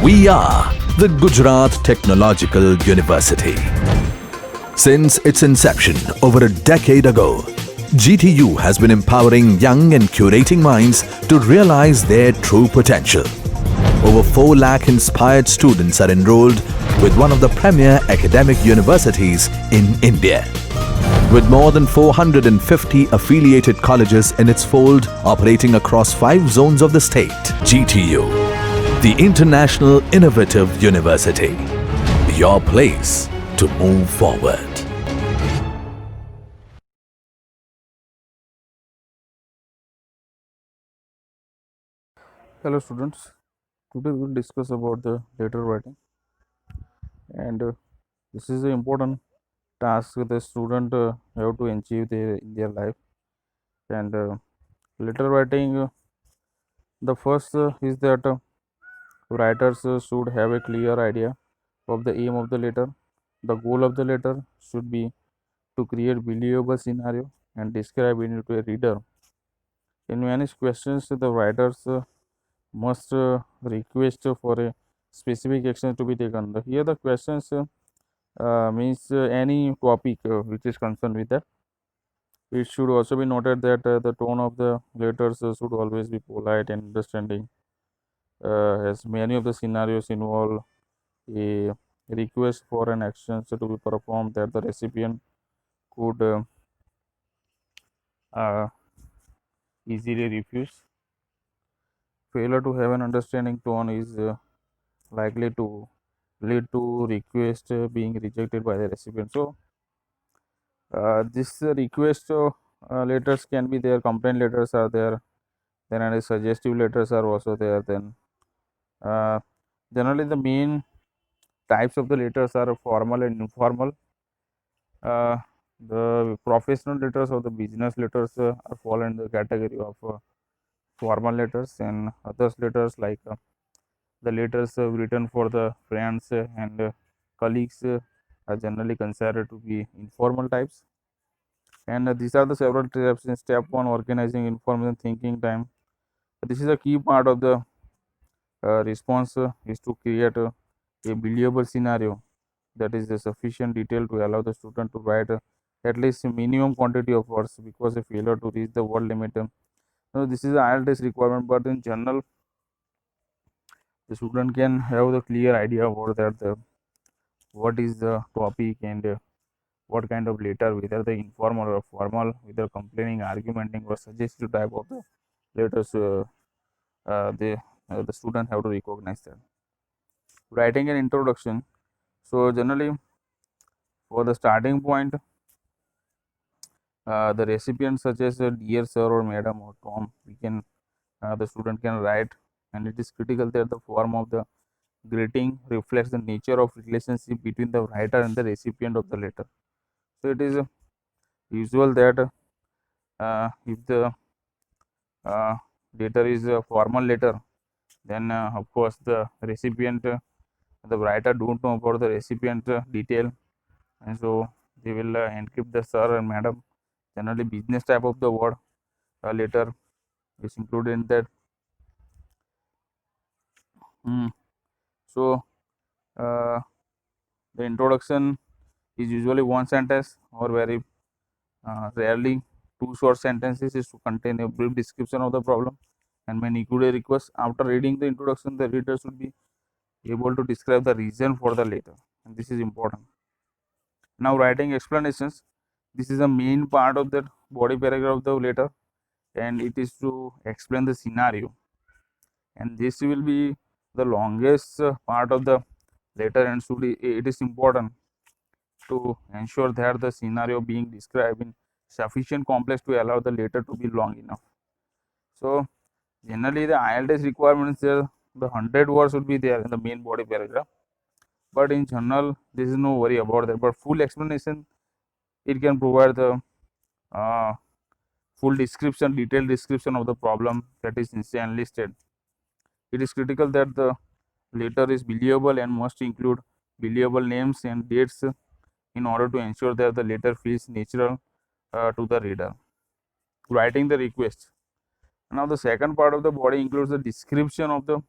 We are the Gujarat Technological University. Since its inception over a decade ago, GTU has been empowering young and curating minds to realize their true potential. Over 4 lakh inspired students are enrolled with one of the premier academic universities in India. With more than 450 affiliated colleges in its fold operating across 5 zones of the state, GTU, the International Innovative University, your place to move forward. Hello students, today we will discuss about the letter writing, and this is an important task the student have to achieve in their life. And letter writing, the first is that writers should have a clear idea of the aim of the letter. The goal of the letter should be to create believable scenario and describe it to a reader. In many questions, the writers must request for a specific action to be taken. Here the questions means any topic which is concerned with that. It should also be noted that the tone of the letters should always be polite and understanding, as many of the scenarios involve a request for an action to be performed that the recipient could uh, easily refuse. Failure to have an understanding tone is likely to lead to request being rejected by the recipient. So this request letters can be there, complaint letters are there, then any suggestive letters are also there. Then uh, generally the main types of the letters are formal and informal. uh, the professional letters or the business letters are fall in the category of formal letters, and others letters like the letters written for the friends and colleagues are generally considered to be informal types. And these are the several steps. In step 1, organizing information thinking time. This is a key part of the response is to create a believable scenario that is sufficient detail to allow the student to write at least a minimum quantity of words, because a failure to reach the word limit. This is the IELTS requirement, but in general the student can have the clear idea about that what is the topic, and what kind of letter, whether the informal or formal, whether complaining, argumenting, or suggestive type of the letters the student have to recognize that. Writing an introduction. So generally for the starting point, the recipient such as dear sir or madam or Tom, we can the student can write, and it is critical that the form of the greeting reflects the nature of relationship between the writer and the recipient of the letter. So it is usual that if the uh, letter is a formal letter, then of course the recipient the writer don't know about the recipient detail, and so they will encrypt the sir and madam. Generally business type of the word letter is included in that. So uh, the introduction is usually one sentence, or very rarely two short sentences, is to contain a brief description of the problem and may include a request. After reading the introduction, the reader should be able to describe the reason for the letter, and this is important. Now writing explanations. This is the main part of the body paragraph of the letter, and it is to explain the scenario, and this will be the longest part of the letter, and should it is important to ensure that the scenario being described in sufficient complex to allow the letter to be long enough. So generally the IELTS requirements there, the 100 words would be there in the main body paragraph, but in general there is no worry about that. But full explanation, it can provide the uh, full description, detailed description of the problem that is enlisted. It is critical that the letter is believable and must include believable names and dates in order to ensure that the letter feels natural to the reader. Writing the request. Now the second part of the body includes the description of the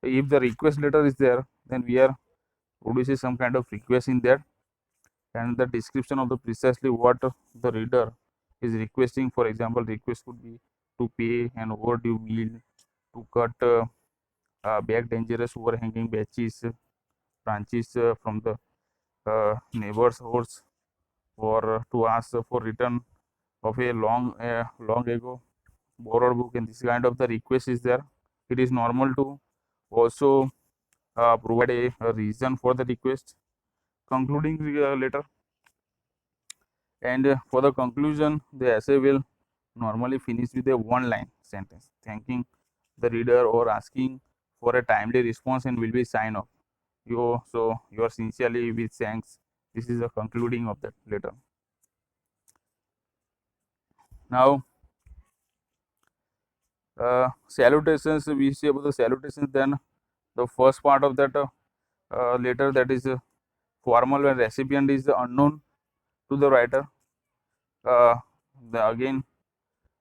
If the request letter is there, then we are producing some kind of request in that, and the description of the precisely what the reader is requesting. For example, request could be to pay an overdue bill, to cut back dangerous overhanging branches from the neighbor's house, or to ask for return of a long ago borrowed book, and this kind of the request is there. It is normal to also provide a reason for the request, concluding letter, and for the conclusion, the essay will normally finish with a one line sentence thanking the reader or asking for a timely response, and will be sign off. You are sincerely with thanks. This is the concluding of that letter. Now, salutations, we see about the salutations. Then the first part of that letter, that is formal, when recipient is unknown to the writer, uh, again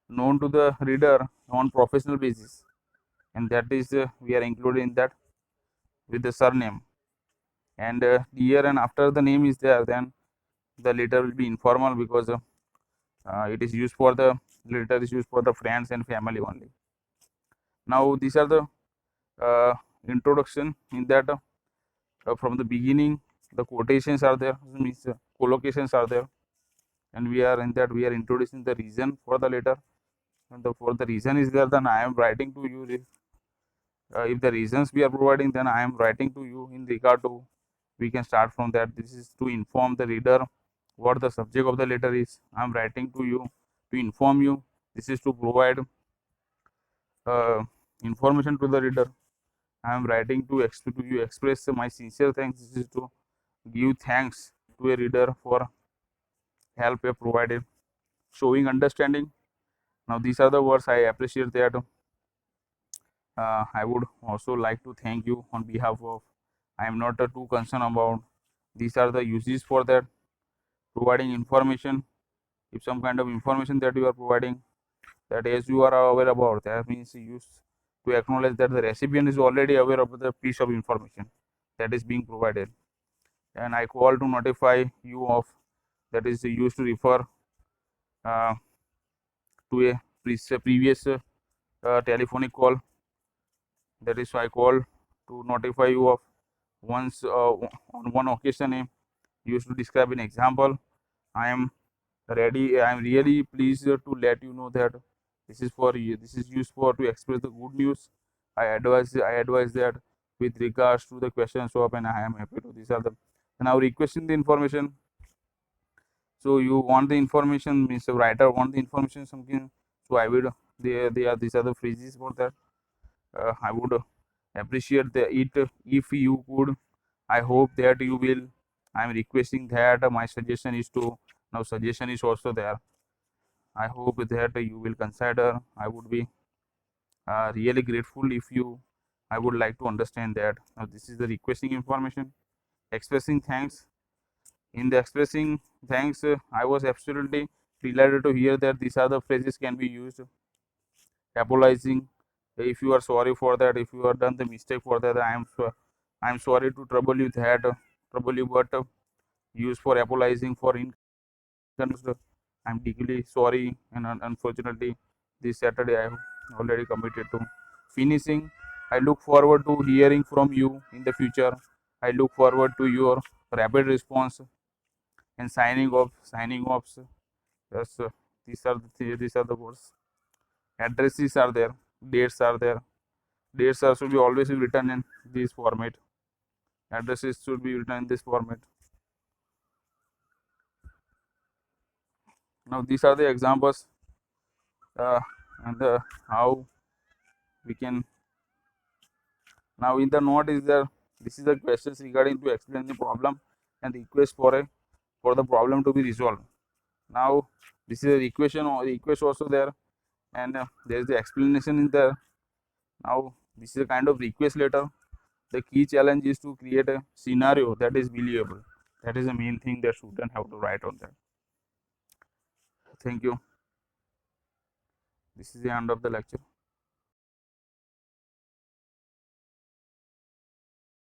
known to the reader on professional basis, and that is we are included in that with the surname, and here and after the name is there, then the letter will be informal, because it is used for the letter is used for the friends and family only. Now these are the uh, introduction. In that, from the beginning, the quotations are there, means collocations are there, and we are in that we are introducing the reason for the letter, and for the reason is there, then I am writing to you. If the reasons we are providing, then I am writing to you in regard to, we can start from that. This is to inform the reader what the subject of the letter is. I am writing to you to inform you. This is to provide uh, information to the reader. I am writing to you express my sincere thanks. This is to give thanks to a reader for help provided, showing understanding. Now these are the words I appreciate that. I would also like to thank you on behalf of. I am not too concerned about. These are the uses for that. Providing information. If some kind of information that you are providing, that as you are aware about, that means used to acknowledge that the recipient is already aware of the piece of information that is being provided. And I call to notify you of, that is used to refer uh, to a previous telephonic call. That is why I call to notify you of once on one occasion used to describe an example. I am ready. I am really pleased to let you know that this is for you. This is used for to express the good news. I advise that with regards to the questions of, and I am happy to. These are the now requesting the information. So you want the information, means the writer want the information something. So I would, they are, these are the phrases for that. I would appreciate it if you could. I hope that you will. I am requesting that my suggestion is to, now suggestion is also there. I hope that you will consider. I would be really grateful if you. I would like to understand that. Now this is the requesting information. Expressing thanks. In the expressing thanks, I was absolutely delighted to hear that these are the phrases can be used. Apologizing, if you are sorry for that, if you have done the mistake for that, I am sorry to trouble you that trouble you, but use for apologizing for inconvenience. I am deeply sorry, and unfortunately this Saturday I have already committed to. Finishing, I look forward to hearing from you in the future. I look forward to your rapid response. And signing off. Yes, these are the words. Addresses are there, dates are there. Dates are should be always be written in this format. Addresses should be written in this format. Now these are the examples, and how we can. Now in the note is there. This is the questions regarding to explain the problem and request for the problem to be resolved. Now this is the equation or the request also there, and there is the explanation in there. Now this is a kind of request letter. The key challenge is to create a scenario that is believable. That is the main thing that student have to write on that. Thank you. This is the end of the lecture.